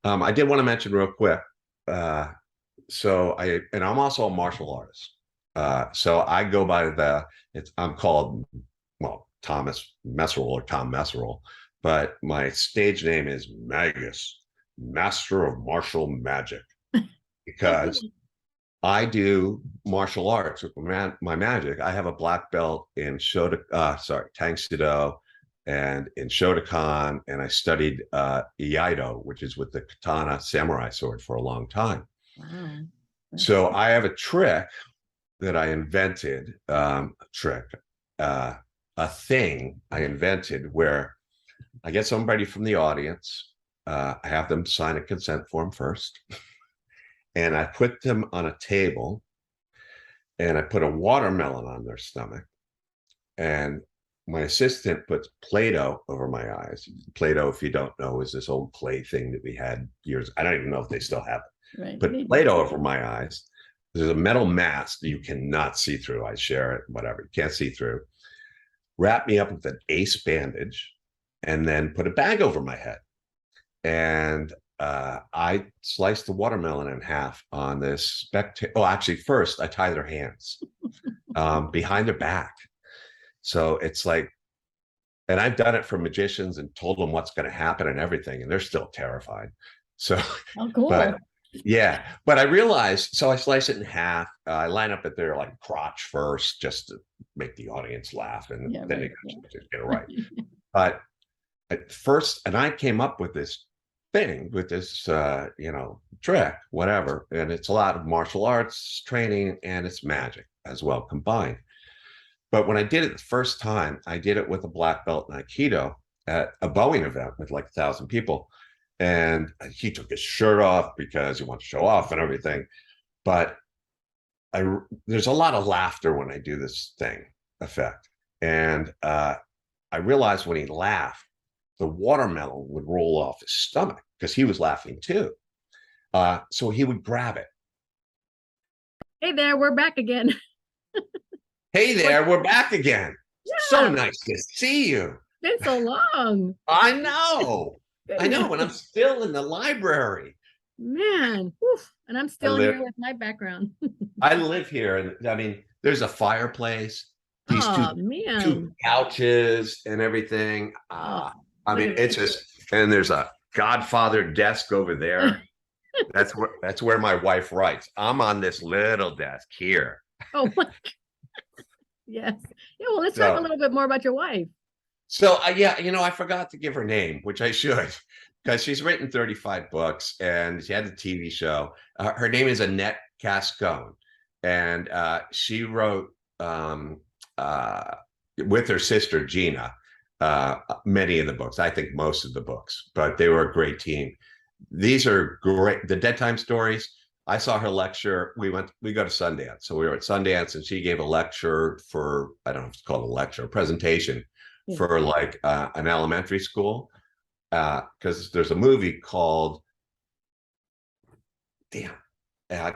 I did want to mention real quick. Uh, and I'm also a martial artist. So I go by I'm called, well, Thomas Messerol or Tom Messerol, but my stage name is Magus, Master of Martial Magic, Oh, because cool. I do martial arts with my magic. I have a black belt in Tang Soo and in Shotokan, and I studied Iaido, which is with the katana samurai sword, for a long time. Wow. That's So I have a trick that I invented, uh, a thing I invented where I get somebody from the audience. I have them sign a consent form first, and I put them on a table, and I put a watermelon on their stomach, and my assistant puts Play-Doh over my eyes. Play-Doh, if you don't know, is this old clay thing that we had years. I don't even know if they still have it. right. Put Maybe. Play-Doh over my eyes. There's a metal mask that you cannot see through. I share it, whatever. You can't see through. Wrap me up with an ace bandage, and then put a bag over my head. And I sliced the watermelon in half on this spectator. Oh, actually, first I tie their hands behind their back. So it's like, and I've done it for magicians and told them what's going to happen and everything, and they're still terrified. So, Oh, but cool. yeah, but I realized, so I slice it in half. I line up at their like crotch first, just to make the audience laugh, and Yeah, then right. they Yeah. get it right. But at first, and I came up with this thing, with this, trick, whatever, and it's a lot of martial arts training and it's magic as well combined. But when I did it the first time, I did it with a black belt in Aikido at a Boeing event with like 1,000 people. And he took his shirt off because he wants to show off and everything. But there's a lot of laughter when I do this thing effect. And I realized when he laughed, the watermelon would roll off his stomach because he was laughing too. So he would grab it. Hey there, we're back again. Hey What? there, we're back again. So Yeah, nice to see you. been so long. I know. I Goodness, know. And I'm still in the library. man. Whew. And I'm I still live here with my background. I live here, and I mean, there's a fireplace, these Oh two man. couches and everything. Oh, I look mean, at it's just, and there's a Godfather desk over that. there. That's where my wife writes. I'm on this little desk here. Oh my, yes. Yeah, well, let's talk a So little bit more about your wife. yeah, I forgot to give her name, which I should, because she's written 35 books and she had a TV show. Her name is Annette Cascone, and she wrote uh, with her sister Gina many of the books. I think most of the books, but they were a great team. These are great. The Dead Time Stories. I saw her lecture. We go to Sundance, so we were at Sundance, and she gave a lecture for, I don't know if it's called a lecture, a presentation Yeah. for like an elementary school, because there's a movie called, damn,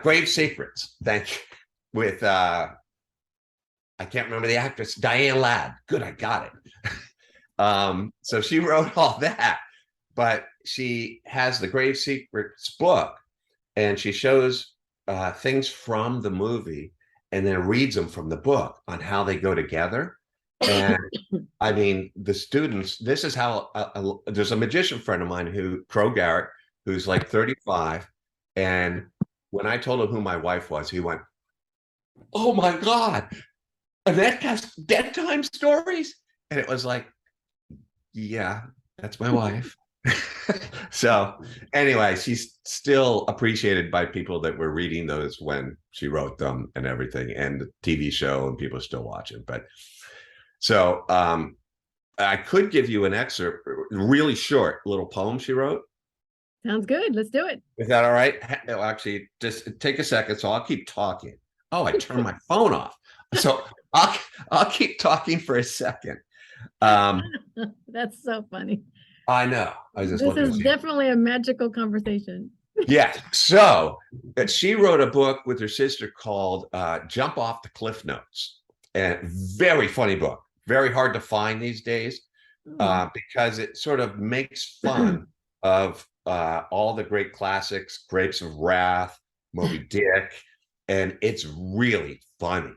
Grave Secrets. Thank you. With I can't remember the actress, Diane Ladd. Good, I got it. So she wrote all that, but she has the Grave Secrets book, and she shows things from the movie and then reads them from the book on how they go together. And I mean, the students, this is how there's a magician friend of mine Crow Garrett, who's like 35. And when I told him who my wife was, he went, "Oh my God, Annette has bedtime stories." And it was like, yeah, that's my wife. So anyway, she's still appreciated by people that were reading those when she wrote them and everything, and the TV show, and people are still watching. But so I could give you an excerpt, really short little poem she wrote. Sounds good. Let's do it. Is that all right? No, actually, just take a second. So I'll keep talking. Oh, I turned my phone off. So I'll I'll keep talking for a second. Um, That's so funny. I know. I was just This looking is to see. definitely a magical conversation. Yeah. So she wrote a book with her sister called Jump Off the Cliff Notes. And very funny book. Very hard to find these days, Oh. because it sort of makes fun of all the great classics, Grapes of Wrath, Moby Dick, and it's really funny.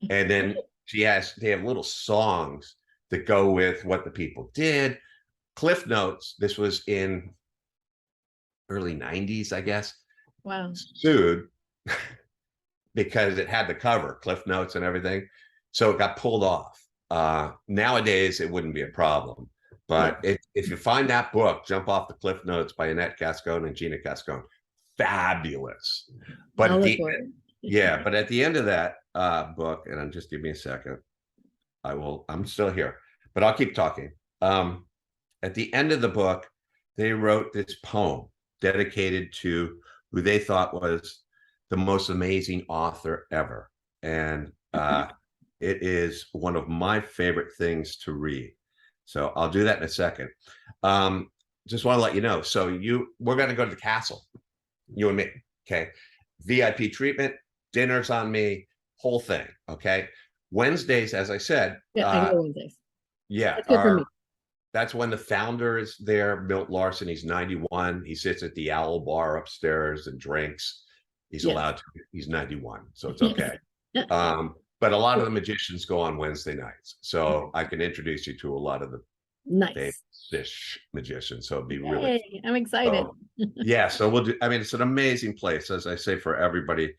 And then they have little songs that go with what the people did. Cliff Notes, this was in early 90s, I guess, Wow. sued because it had the cover, Cliff Notes and everything. So it got pulled off. Nowadays, it wouldn't be a problem. But if you find that book, Jump Off the Cliff Notes by Annette Gascon and Gina Gascon, fabulous. But I'll at look the, for it. yeah, but at the end of that book, and I'm just give me a second, I'm still here, but I'll keep talking. At the end of the book, they wrote this poem dedicated to who they thought was the most amazing author ever. And it is one of my favorite things to read. So I'll do that in a second. Just want to let you know. So we're going to go to the castle, you and me. Okay. VIP treatment, dinner's on me, whole thing. Okay. Wednesdays, as I said. Yeah, I go Wednesdays. Yeah. That's good for me. That's when the founder is there, Milt Larson. He's 91. He sits at the Owl Bar upstairs and drinks. He's allowed to. He's 91, so it's okay. But a lot of the magicians go on Wednesday nights, so I can introduce you to a lot of the famous magicians. So it'd be really fun. I'm excited. So, yeah, so we'll do. I mean, it's an amazing place, as I say, for everybody.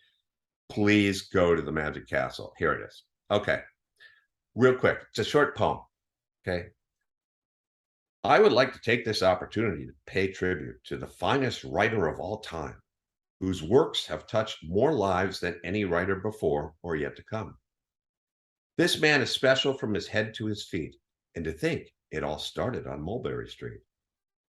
Please go to the Magic Castle. Here it is. Okay, real quick, it's a short poem. Okay. I would like to take this opportunity to pay tribute to the finest writer of all time, whose works have touched more lives than any writer before or yet to come. This man is special from his head to his feet, and to think it all started on Mulberry Street.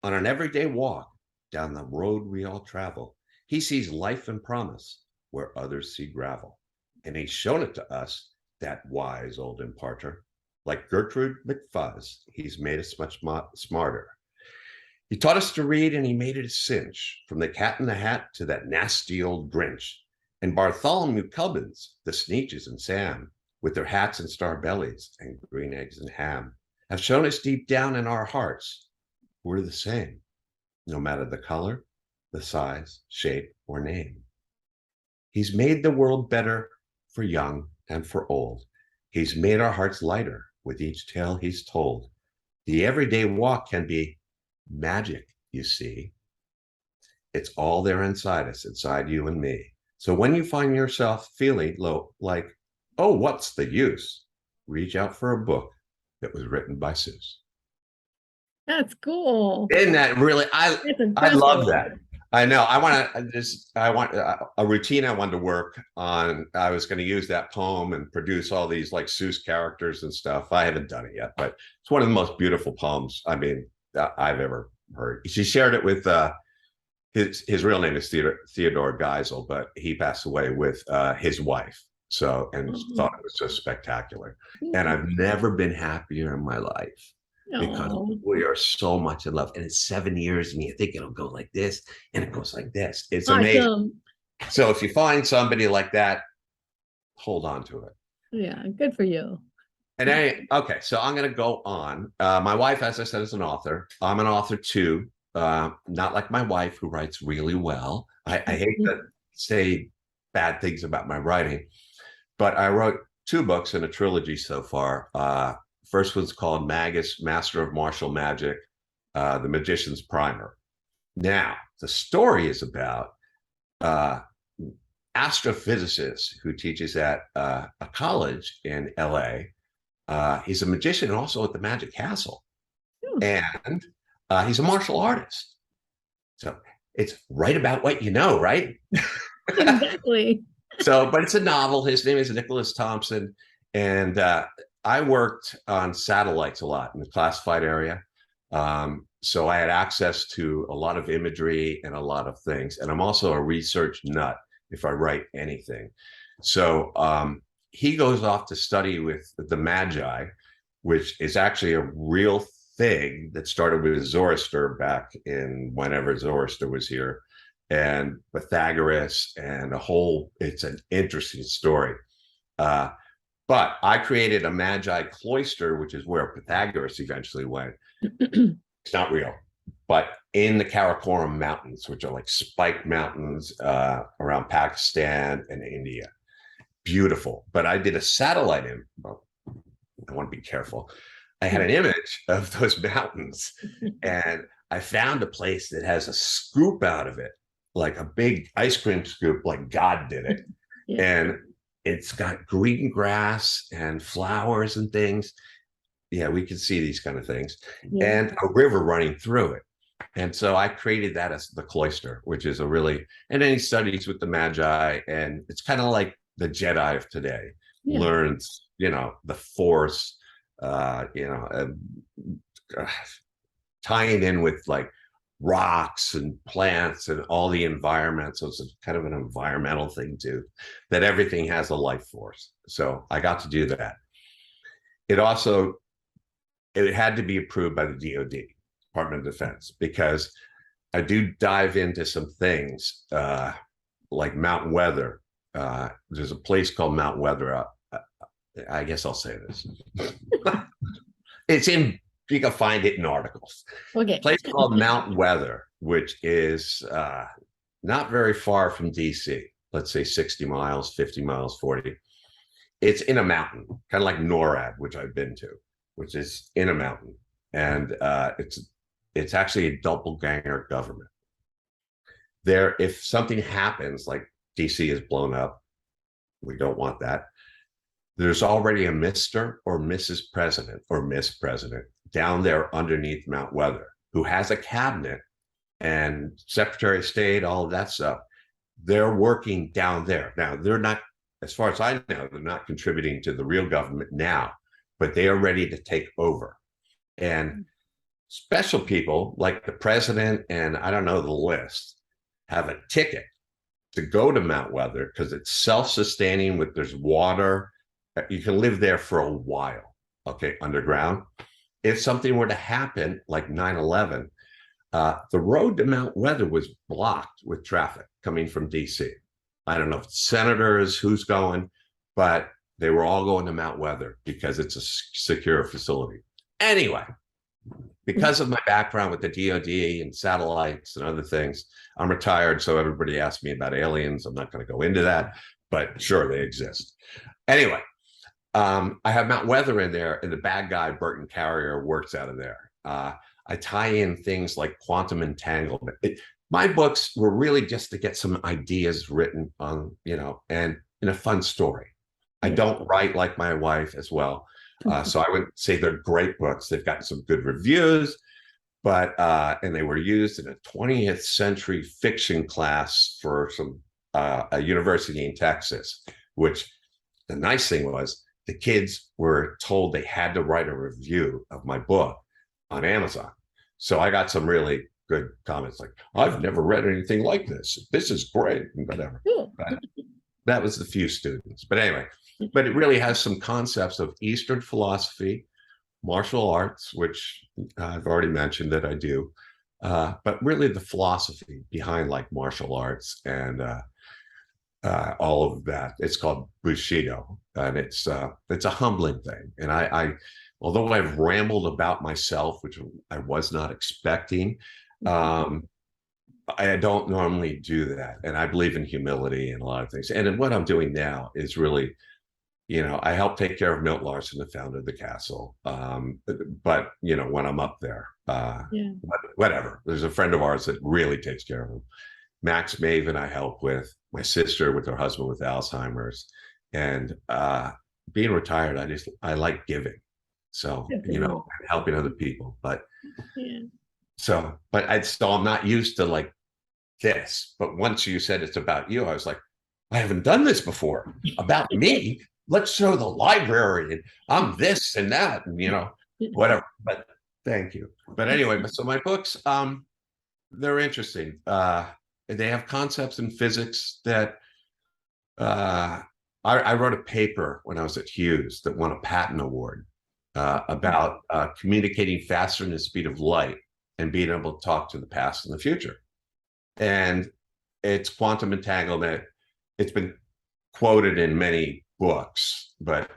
On an everyday walk down the road we all travel, he sees life and promise where others see gravel, and he's shown it to us, that wise old imparter. Like Gertrude McFuzz, he's made us much smarter. He taught us to read, and he made it a cinch, from the Cat in the Hat to that nasty old Grinch. And Bartholomew Cubbins, the Sneetches and Sam, with their hats and star bellies and green eggs and ham, have shown us deep down in our hearts we're the same, no matter the color, the size, shape, or name. He's made the world better for young and for old. He's made our hearts lighter with each tale he's told. The everyday walk can be magic, you see. It's all there inside us, inside you and me. So when you find yourself feeling low, like, oh, what's the use? Reach out for a book that was written by Seuss. That's cool. Isn't that really? I love that. I know. I want a routine I wanted to work on. I was going to use that poem and produce all these like Seuss characters and stuff. I haven't done it yet, but it's one of the most beautiful poems, I mean, I've ever heard. She shared it with his real name is Theodore Geisel, but he passed away with his wife. So, and thought it was just spectacular. And I've never been happier in my life. Because we are so much in love, and it's 7 years, and you think it'll go like this, and it goes like this. It's amazing. So if you find somebody like that, hold on to it. Yeah, good for you. And okay, so I'm going to go on. My wife, as I said, is an author. I'm an author too. Not like my wife, who writes really well. I hate to say bad things about my writing, but I wrote 2 books in a trilogy so far. First one's called Magus, Master of Martial Magic, The Magician's Primer. Now, the story is about Astrophysicist who teaches at a college in LA. He's a magician and also at the Magic Castle. And he's a martial artist. So it's right about what you know, right? Exactly. So, but it's a novel. His name is Nicholas Thompson. And I worked on satellites a lot in the classified area. So I had access to a lot of imagery and a lot of things. And I'm also a research nut if I write anything. So he goes off to study with the Magi, which is actually a real thing that started with Zoroaster back in whenever Zoroaster was here, and Pythagoras, and it's an interesting story. But I created a Magi cloister, which is where Pythagoras eventually went. It's not real, but in the Karakoram Mountains, which are like spiked mountains around Pakistan and India. Beautiful. But I did a satellite image. Well, I want to be careful. I had an image of those mountains, and I found a place that has a scoop out of it, like a big ice cream scoop, like God did it. Yeah. And it's got green grass and flowers and things. Yeah, we can see these kind of things, Yeah. and a river running through it. And so I created that as the cloister, which is a really, and then he studies with the Magi, and it's kind of like the Jedi of today, Yeah. learns, the Force, tying in with like rocks and plants and all the environment. So it's kind of an environmental thing too, that everything has a life force. So I got to do that. It had to be approved by the DoD, Department of Defense, because I do dive into some things like Mount Weather. There's a place called Mount Weather. I guess I'll say this. You can find it in articles. Okay. A place called Mount Weather, which is not very far from DC. Let's say 60 miles, 50 miles, 40. It's in a mountain, kind of like NORAD, which I've been to, which is in a mountain. And it's actually a doppelganger government. There, if something happens, like DC is blown up, we don't want that. There's already a Mr. or Mrs. President or Miss President down there underneath Mount Weather who has a cabinet and Secretary of State, all of that stuff. They're working down there. Now, they're not, as far as I know, they're not contributing to the real government now, but they are ready to take over. And special people like the president and I don't know the list have a ticket to go to Mount Weather because it's self-sustaining there's water. You can live there for a while, okay, underground. If something were to happen, like 9/11, the road to Mount Weather was blocked with traffic coming from DC. I don't know if it's senators, who's going, but they were all going to Mount Weather because it's a secure facility. Anyway, because of my background with the DoD and satellites and other things, I'm retired, so everybody asks me about aliens. I'm not going to go into that, but sure, they exist. Anyway, I have Mount Weather in there, and the bad guy, Burton Carrier, works out of there. I tie in things like quantum entanglement. My books were really just to get some ideas written on, and in a fun story. I don't write like my wife as well. So I would say they're great books. They've gotten some good reviews, but and they were used in a 20th century fiction class for a university in Texas, which the nice thing was the kids were told they had to write a review of my book on Amazon. So I got some really good comments like, I've never read anything like this. This is great, and whatever. That was the few students. But anyway, but it really has some concepts of Eastern philosophy, martial arts, which I've already mentioned that I do, but really the philosophy behind like martial arts and all of that. It's called Bushido, and it's a humbling thing. And I although I've rambled about myself, which I was not expecting, I don't normally do that. And I believe in humility and a lot of things. And what I'm doing now is really, I help take care of Milt Larson, the founder of the castle. But when I'm up there, whatever. There's a friend of ours that really takes care of him. Max Maven I help with, my sister with her husband with Alzheimer's. And being retired, I like giving. So, helping other people. But I'm not used to like this. But once you said it's about you, I was like, I haven't done this before. About me. Let's show the library and I'm this and that, and whatever. But thank you. But anyway, so my books, they're interesting. They have concepts in physics that I wrote a paper when I was at Hughes that won a patent award about communicating faster than the speed of light and being able to talk to the past and the future. And it's quantum entanglement. It's been quoted in many books, but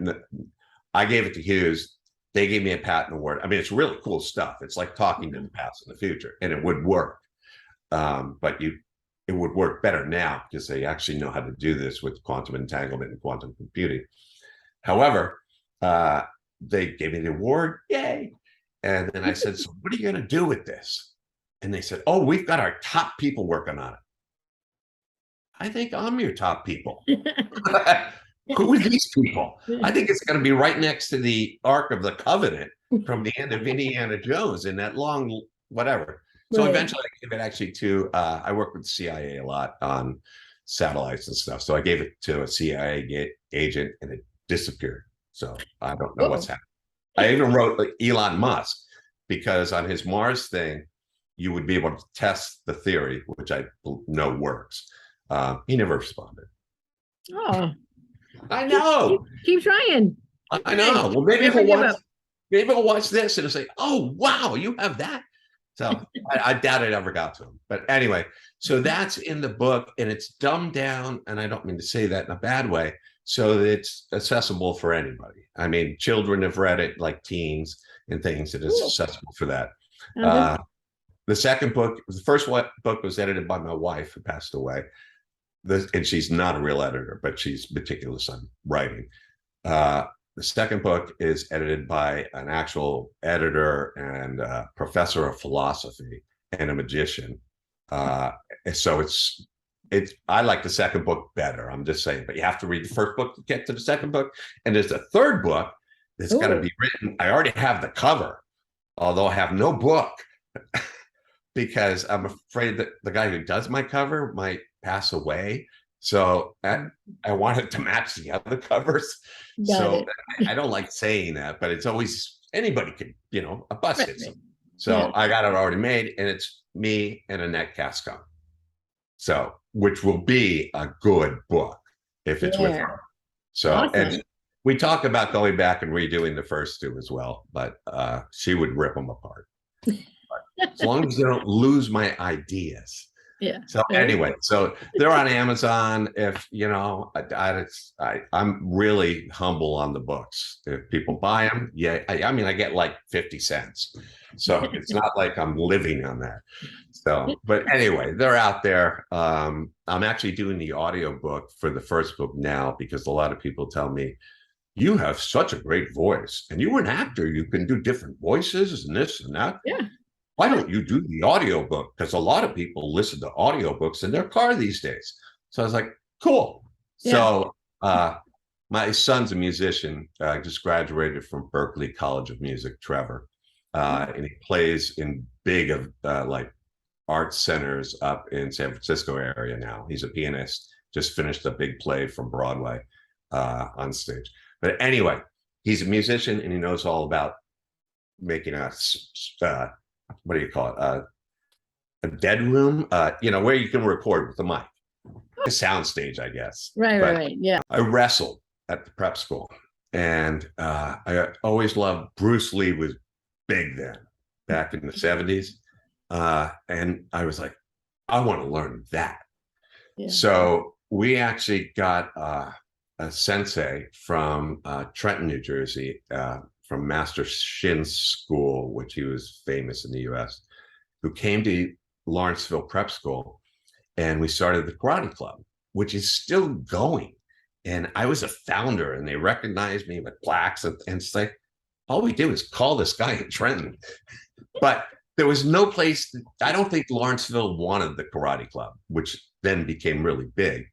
I gave it to Hughes. they gave me a patent award. I mean, it's really cool stuff. It's like talking to the past and the future, and it would work. But it would work better now because they actually know how to do this with quantum entanglement and quantum computing. However, they gave me the award, yay! And then I said, "So what are you going to do with this?" And they said, "Oh, we've got our top people working on it." I think I'm your top people. Who are these people? I think it's going to be right next to the Ark of the Covenant from the end of Indiana Jones in that long whatever. So Right. eventually I gave it actually to, I work with the CIA a lot on satellites and stuff. So I gave it to a CIA agent and it disappeared. So I don't know what's happening. I even wrote like Elon Musk because on his Mars thing, you would be able to test the theory, which I know works. He never responded. Oh, I know. keep trying. I know. Well, maybe Never he'll give watch. up. Maybe he'll watch this and say, "Oh, wow, you have that." So I doubt it ever got to him. But anyway, so that's in the book, and it's dumbed down, and I don't mean to say that in a bad way, so that it's accessible for anybody. I mean, children have read it, like teens and things. It is accessible for that. The second book, the first book was edited by my wife, who passed away. And she's not a real editor, but she's meticulous on writing. The second book is edited by an actual editor and professor of philosophy and a magician. So it's I like the second book better. I'm just saying, but you have to read the first book to get to the second book. And there's a third book that's going to be written. I already have the cover, although I have no book because I'm afraid that the guy who does my cover might pass away. So I want it to match the other covers. So I don't like saying that, but it's always anybody could, a bus hits them. So I got it already made, and it's me and Annette Cascon. So, which will be a good book if it's with her. So, and we talk about going back and redoing the first two as well, but she would rip them apart. As long as they don't lose my ideas. Yeah. So anyway, so they're on Amazon. If I'm really humble on the books. If people buy them, I mean, I get like 50 cents. So it's not like I'm living on that. So, but anyway, they're out there. I'm actually doing the audiobook for the first book now because a lot of people tell me, you have such a great voice and you were an actor. You can do different voices and this and that. Yeah. Why don't you do the audiobook? Because a lot of people listen to audiobooks in their car these days. So I was like, cool. Yeah. So my son's a musician. Just graduated from Berklee College of Music, Trevor. And he plays in big like art centers up in San Francisco area now. He's a pianist, just finished a big play from Broadway on stage. But anyway, he's a musician and he knows all about making a what do you call it? A dead room, where you can record with the mic. A sound stage, I guess. Right. Yeah. I wrestled at the prep school. And I always loved Bruce Lee was big then, back in the 70s. And I was like, I want to learn that. Yeah. So we actually got a sensei from Trenton, New Jersey, from Master Shin's school, which he was famous in the US, who came to Lawrenceville Prep School. And we started the karate club, which is still going. And I was a founder and they recognized me with plaques. And it's like, all we do is call this guy in Trenton. But there was no place, I don't think Lawrenceville wanted the karate club, which then became really big.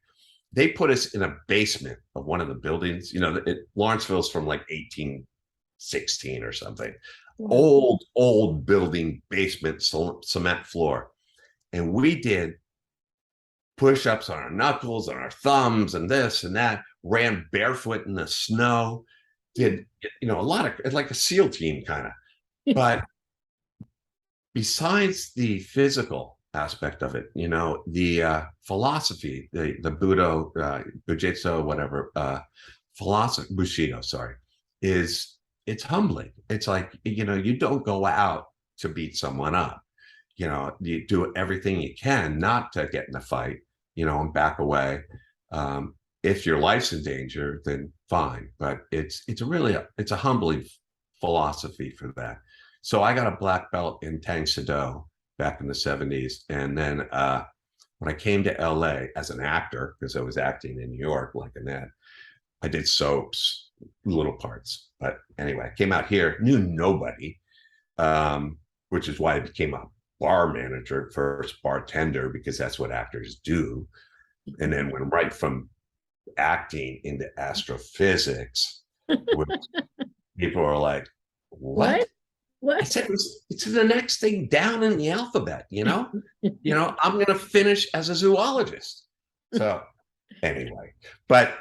They put us in a basement of one of the buildings. Lawrenceville's from like 1816 or something. Wow. Old building, basement, cement floor. And we did push-ups on our knuckles, on our thumbs, and this and that, ran barefoot in the snow, did, a lot of, like a SEAL team kind of. But besides the physical aspect of it, the philosophy, the Budo, Bujitsu, whatever, philosophy, Bushido, sorry, it's humbling. It's like, you don't go out to beat someone up. You do everything you can not to get in a fight, and back away. If your life's in danger, then fine. But it's a humbling philosophy for that. So I got a black belt in Tang Soo Do back in the 70s. And then when I came to LA as an actor, because I was acting in New York like in that, I did soaps, little parts. But anyway, I came out here, knew nobody, which is why I became a bar manager, first bartender, because that's what actors do. And then went right from acting into astrophysics, which people are like, what? I said, it's the next thing down in the alphabet, you know? I'm going to finish as a zoologist. So anyway, but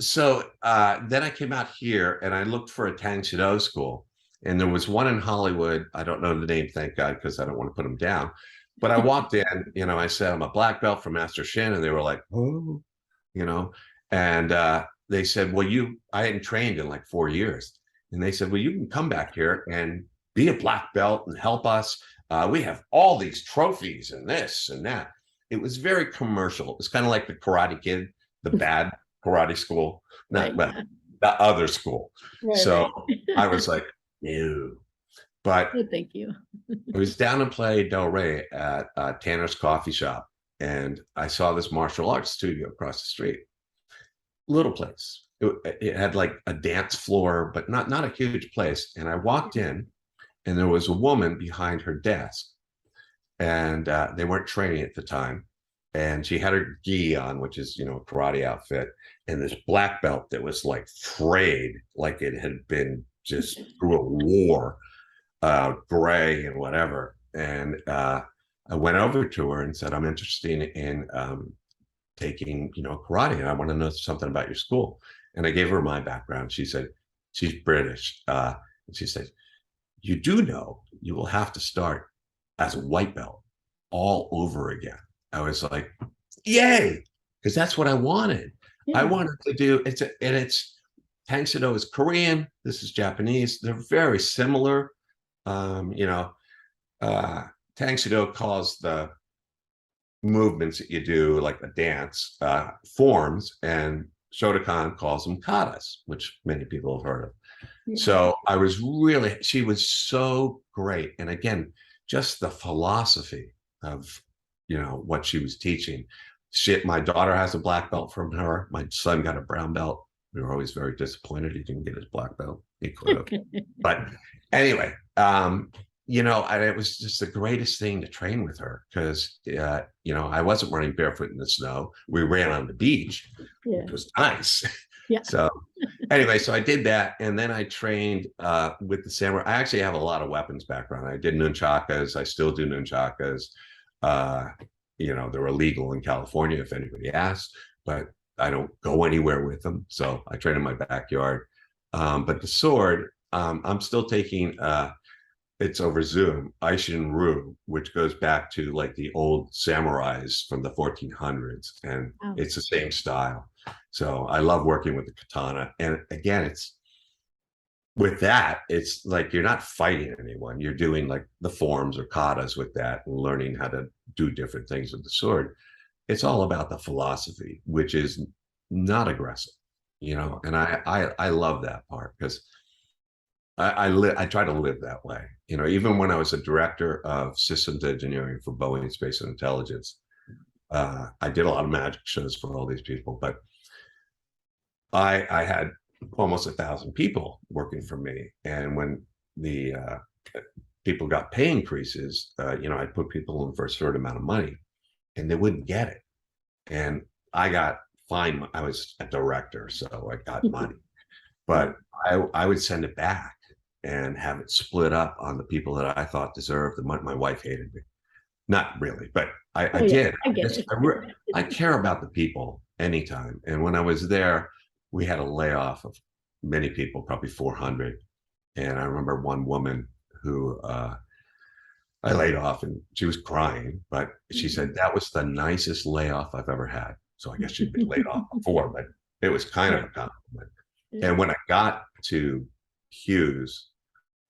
so then I came out here and I looked for a Tang Soo Do school, and there was one in Hollywood. I don't know the name, thank God, because I don't want to put them down. But I walked in, I said, I'm a black belt from Master Shin, and they were like, oh, and they said, well, I hadn't trained in like 4 years. And they said, well, you can come back here and be a black belt and help us. We have all these trophies and this and that. It was very commercial. It was kind of like the Karate Kid, the bad karate school, not right, the other school. Right, so right. I was like, ew. But thank you. I was down in Playa del Rey at Tanner's Coffee Shop, and I saw this martial arts studio across the street. Little place. It had like a dance floor, but not a huge place. And I walked in, and there was a woman behind her desk, and they weren't training at the time. And she had her gi on, which is, a karate outfit, and this black belt that was like frayed, like it had been just through a war, gray and whatever. And I went over to her and said, I'm interested in taking, karate, and I want to know something about your school. And I gave her my background. She said, she's British. And she said, you do know you will have to start as a white belt all over again. I was like, yay, because that's what I wanted. Yeah. I wanted to do it's Tang Soo Do is Korean. This is Japanese. They're very similar. Tang Soo Do calls the movements that you do, like the dance, forms, and Shotokan calls them katas, which many people have heard of. Yeah. So she was so great. And again, just the philosophy of, what she was teaching. My daughter has a black belt from her. My son got a brown belt. We were always very disappointed he didn't get his black belt. He could have. But anyway, it was just the greatest thing to train with her because, I wasn't running barefoot in the snow. We ran on the beach, which was nice. Yeah. So anyway, so I did that. And then I trained with the samurai. I actually have a lot of weapons background. I did nunchakas. I still do nunchakas. They're illegal in California if anybody asks, but I don't go anywhere with them. So I train in my backyard. But the sword, I'm still taking, it's over Zoom, Aishin Ryu, which goes back to like the old samurais from the 1400s. And It's the same style. So I love working with the katana. And again, it's like you're not fighting anyone. You're doing like the forms or katas with that and learning how to do different things with the sword. It's all about the philosophy, which is not aggressive, and I love that part because I try to live that way. Even when I was a director of systems engineering for Boeing Space and Intelligence, I did a lot of magic shows for all these people, but I had almost 1,000 people working for me. And when the people got pay increases, I put people in for a certain amount of money and they wouldn't get it. And I got fine. I was a director, so I got money, but I would send it back and have it split up on the people that I thought deserved the money. My wife hated me. Not really, but I did. I care about the people anytime. And when I was there, we had a layoff of many people, probably 400. And I remember one woman who I laid off and she was crying, but she said that was the nicest layoff I've ever had. So I guess she'd been laid off before, but it was kind of a compliment. And when I got to Hughes,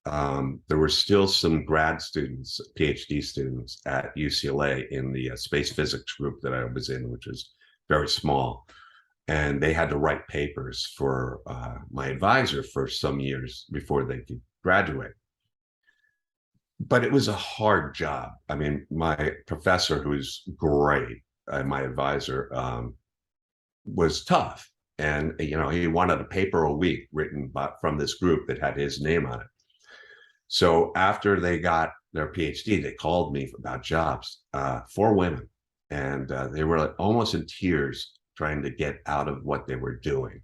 there were still some grad students, PhD students at UCLA in the space physics group that I was in, which was very small. and they had to write papers for my advisor for some years before they could graduate. But it was a hard job. I mean, my professor, who's great, my advisor, was tough. And, he wanted a paper a week written from this group that had his name on it. So after they got their PhD, they called me about jobs, 4 women. And they were like almost in tears trying to get out of what they were doing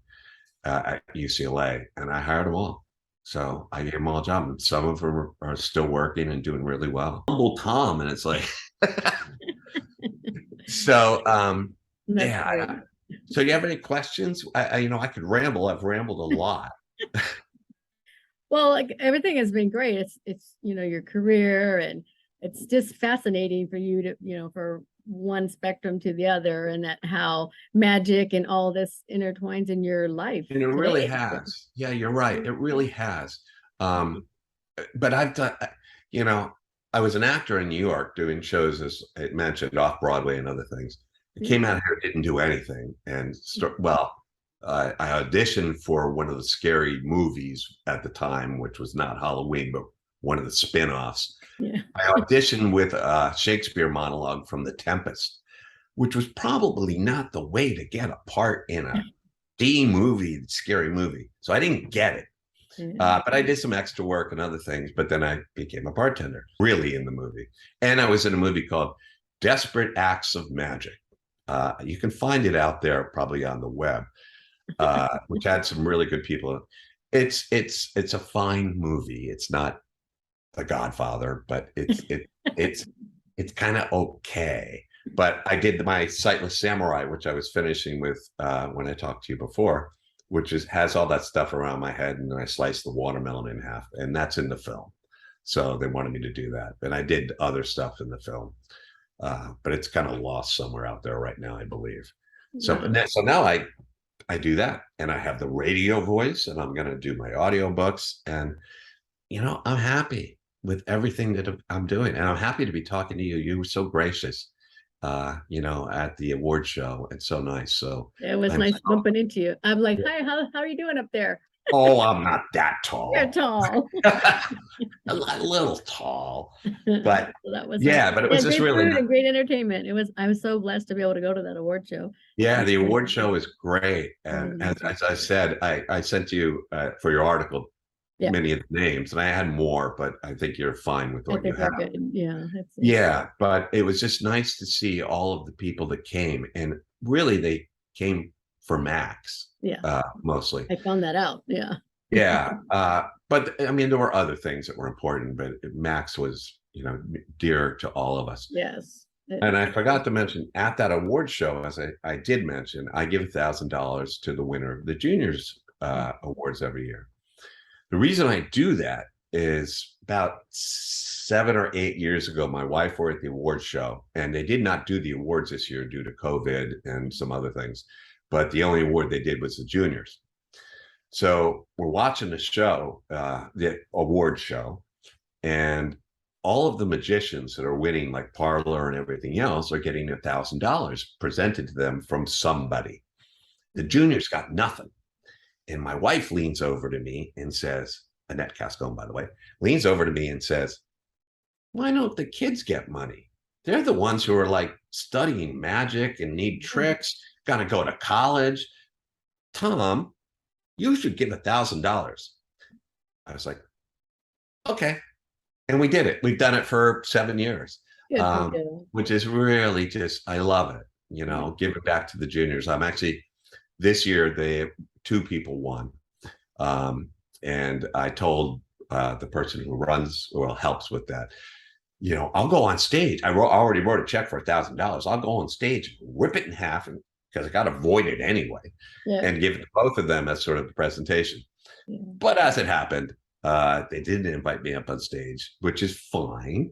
at UCLA. And I hired them all. So I gave them all a job. And some of them are still working and doing really well. Humble Tom. And it's like, so, yeah. So you have any questions? I could ramble. I've rambled a lot. Well, like everything has been great. It's your career, and it's just fascinating for you to, for one spectrum to the other, and that how magic and all this intertwines in your life. And it really has. Yeah, you're right. It really has. But I've done, I was an actor in New York doing shows, as I mentioned, off Broadway and other things. I came out here, didn't do anything, and I auditioned for one of the scary movies at the time, which was not Halloween, but one of the spin-offs. Yeah. I auditioned with a Shakespeare monologue from The Tempest, which was probably not the way to get a part in a D movie, scary movie. So I didn't get it. But I did some extra work and other things. But then I became a bartender, really, in the movie. And I was in a movie called Desperate Acts of Magic. You can find it out there, probably on the web, which had some really good people. It's a fine movie. It's not The Godfather, but it's kind of okay. But I did my Sightless Samurai, which I was finishing with when I talked to you before, which has all that stuff around my head, and then I sliced the watermelon in half, and that's in the film. So they wanted me to do that, and I did other stuff in the film. But it's kind of lost somewhere out there right now, I believe. So now I do that, and I have the radio voice, and I'm going to do my audiobooks, and I'm happy with everything that I'm doing, and I'm happy to be talking to you. You were so gracious, at the award show. It's so nice. So it was nice bumping into you. I'm like, hi, how are you doing up there? Oh, I'm not that tall. You're tall. A little tall, but that was but it was just really nice. Great entertainment. I was so blessed to be able to go to that award show. Yeah, the award show is great, and as I said, I sent you for your article many of the names, and I had more, but I think you're fine with what you have. Yeah, but it was just nice to see all of the people that came, and really they came for Max. Mostly. I found that out. But I mean, there were other things that were important, but Max was, dear to all of us. Yes. And I forgot to mention, at that award show, as I did mention, I give $1,000 to the winner of the juniors awards every year. The reason I do that is about 7 or 8 years ago, my wife were at the award show, and they did not do the awards this year due to COVID and some other things. But the only award they did was the juniors. So we're watching the show, the award show, and all of the magicians that are winning, like Parlor and everything else, are getting $1,000 presented to them from somebody. The juniors got nothing. And my wife leans over to me and says, Annette Cascone, by the way, leans over to me and says, why don't the kids get money? They're the ones who are like studying magic and need tricks. Gonna go to college. Tom, you should give $1,000. I was like, okay. And we did it. We've done it for 7 years, which is really just, I love it. Give it back to the juniors. I'm actually, this year, 2 people won. And I told the person who helps with that, I'll go on stage. I already wrote a check for $1,000. I'll go on stage, rip it in half, and because I got to void it anyway, and give it to both of them as sort of the presentation. But as it happened, they didn't invite me up on stage, which is fine.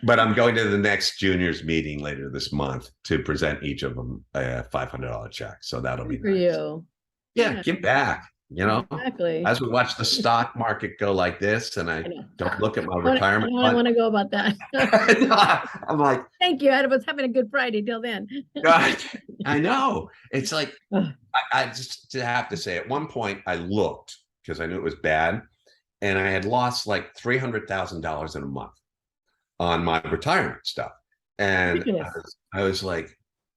But I'm going to the next juniors meeting later this month to present each of them a $500 check. So that'll be for nice. You. Yeah, give back. Exactly. As we watch the stock market go like this, and I don't look at my retirement. I don't want to go about that. I'm like, thank you. I was having a good Friday till then. God. I know. It's like, Ugh. I just have to say, at one point I looked because I knew it was bad, and I had lost like $300,000 in a month on my retirement stuff. And Ridiculous. I was like,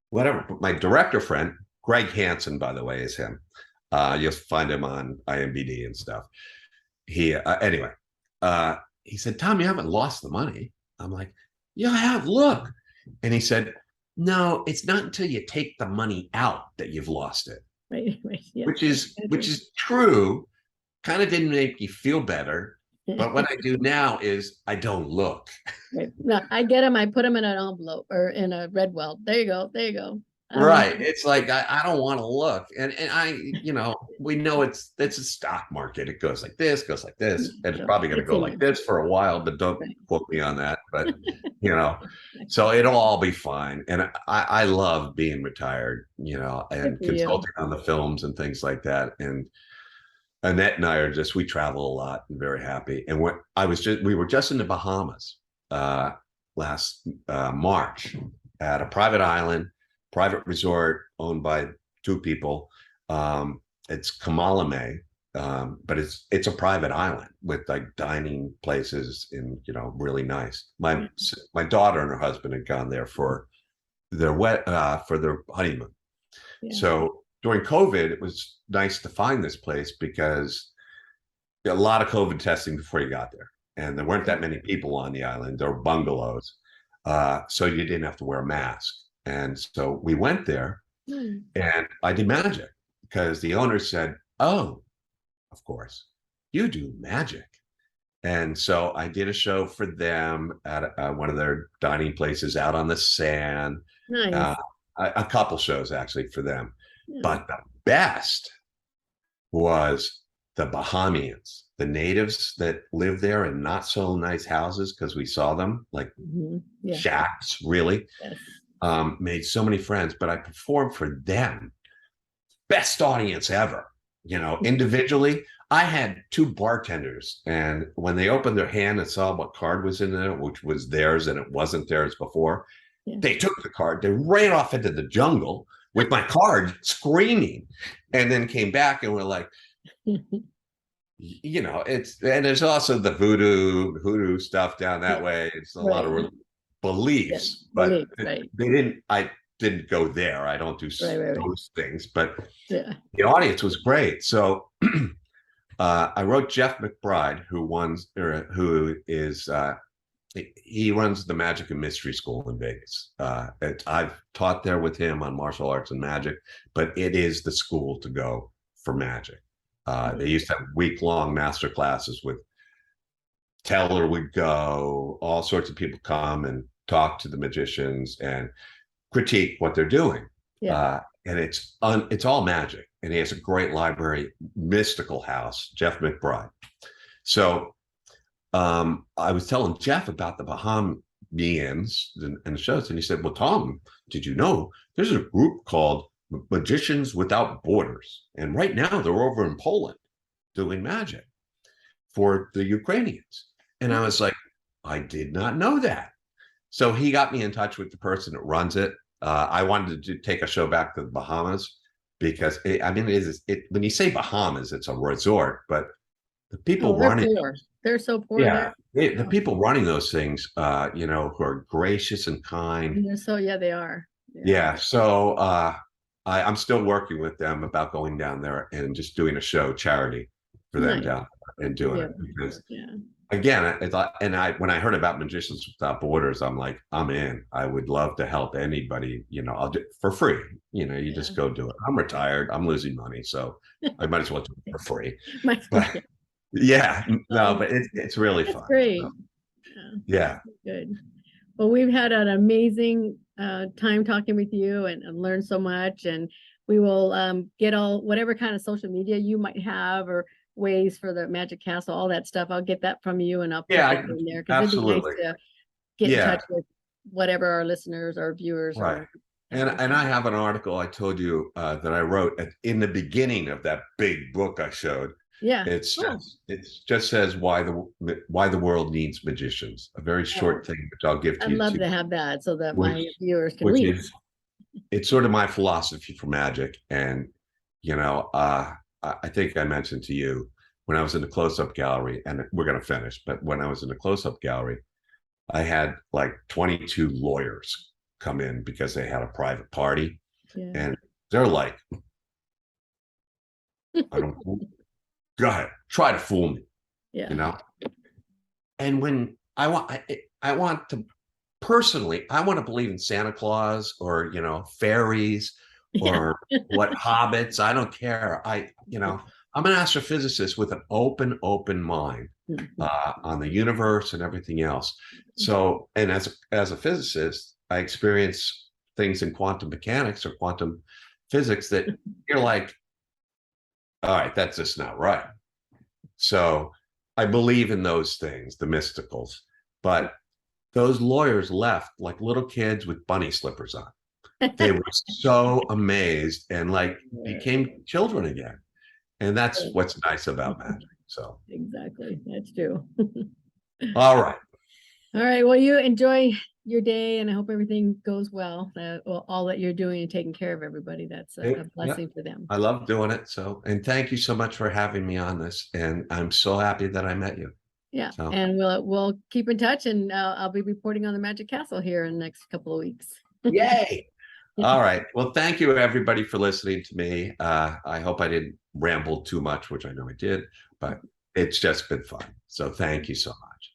whatever. But my director friend, Greg Hansen, by the way, is him. You'll find him on IMBD and stuff. Anyway, he said, Tom, you haven't lost the money. I'm like, yeah, I have. Look. And he said, no, it's not until you take the money out that you've lost it. Right, right, yeah. Which is true. Kind of didn't make you feel better. But what I do now is I don't look. Right. No, I get them. I put them in an envelope or in a red welt. There you go. There you go. Right. It's like I don't want to look. And we know it's a stock market. It goes like this, and it's probably going to go like this for a while, but don't quote me on that. But so it'll all be fine. And I love being retired, and consulting on the films and things like that. And Annette and I we travel a lot and very happy. And we were just in the Bahamas last March at a private island, private resort owned by two people. It's Kamalame, but it's a private island with like dining places and really nice. My daughter and her husband had gone there for their honeymoon. Yeah. So during COVID, it was nice to find this place because a lot of COVID testing before you got there, and there weren't that many people on the island. There were bungalows, so you didn't have to wear a mask. And so we went there, and I did magic because the owner said, "Oh, of course, you do magic." And so I did a show for them at one of their dining places out on the sand. Nice. A couple shows actually for them. Yeah. But the best was the Bahamians, the natives that live there in not so nice houses, because we saw them like shacks, really. Yes. Made so many friends, but I performed for them. Best audience ever. Individually, I had two bartenders, and when they opened their hand and saw what card was in there, which was theirs and it wasn't theirs before, they took the card, they ran off into the jungle with my card screaming, and then came back and were like, and there's also the voodoo stuff down that way. It's a lot of beliefs, but I didn't go there. I don't do those things, but the audience was great. So I wrote Jeff McBride, who he runs the Magic and Mystery School in Vegas. I've taught there with him on martial arts and magic, but it is the school to go for magic. They used to have week-long master classes with Teller would go, all sorts of people come and talk to the magicians and critique what they're doing. Yeah. And it's all magic. And he has a great library, mystical house, Jeff McBride. So I was telling Jeff about the Bahamians and the shows, and he said, well, Tom, did you know there's a group called Magicians Without Borders, and right now they're over in Poland doing magic for the Ukrainians. And I was like, I did not know that. So he got me in touch with the person that runs it. I wanted to take a show back to the Bahamas because when you say Bahamas, it's a resort, but the people running they're so poor. Yeah, the people running those things, who are gracious and kind. And they are. Yeah. So I'm still working with them about going down there and just doing a show, charity, for them down there and doing it because. Again, when I heard about Magicians Without Borders, I'm like, I'm in. I would love to help anybody. I'll do it for free. You just go do it. I'm retired. I'm losing money, so I might as well do it for free. But, but it's really fun. Great. So, yeah. Good. Well, we've had an amazing time talking with you and learned so much. And we will get whatever kind of social media you might have or ways for the Magic Castle, all that stuff. I'll get that from you, and I'll put it in there because it'd be nice to get in touch with whatever our listeners or viewers. Right. And I have an article I told you that I wrote in the beginning of that big book I showed. Yeah. It just says why the world needs magicians. A very short thing, which I'll give to you. I'd love to have that so that my viewers can read. it's sort of my philosophy for magic. And, I think I mentioned to you when I was in the close-up gallery, and we're going to finish, but when I was in the close-up gallery, I had like 22 lawyers come in because they had a private party. Yeah. And they're like, I don't, go ahead, try to fool me, Yeah. And when I want to personally, I want to believe in Santa Claus or, fairies Yeah. or what hobbits. I don't care. I'm an astrophysicist with an open mind on the universe and everything else. So, and as a physicist, I experience things in quantum mechanics or quantum physics that you're like, all right, that's just not right. So I believe in those things, the mysticals, but those lawyers left like little kids with bunny slippers on. They were so amazed and like became children again. And that's what's nice about magic. So Exactly. That's true. all right. All right. Well, you enjoy your day, and I hope everything goes well. All that you're doing and taking care of everybody. That's a blessing for them. I love doing it. So, and thank you so much for having me on this. And I'm so happy that I met you. Yeah. So. And we'll keep in touch, and I'll be reporting on the Magic Castle here in the next couple of weeks. Yay. All right. Well, thank you everybody for listening to me. I hope I didn't ramble too much, which I know I did, but it's just been fun. So thank you so much.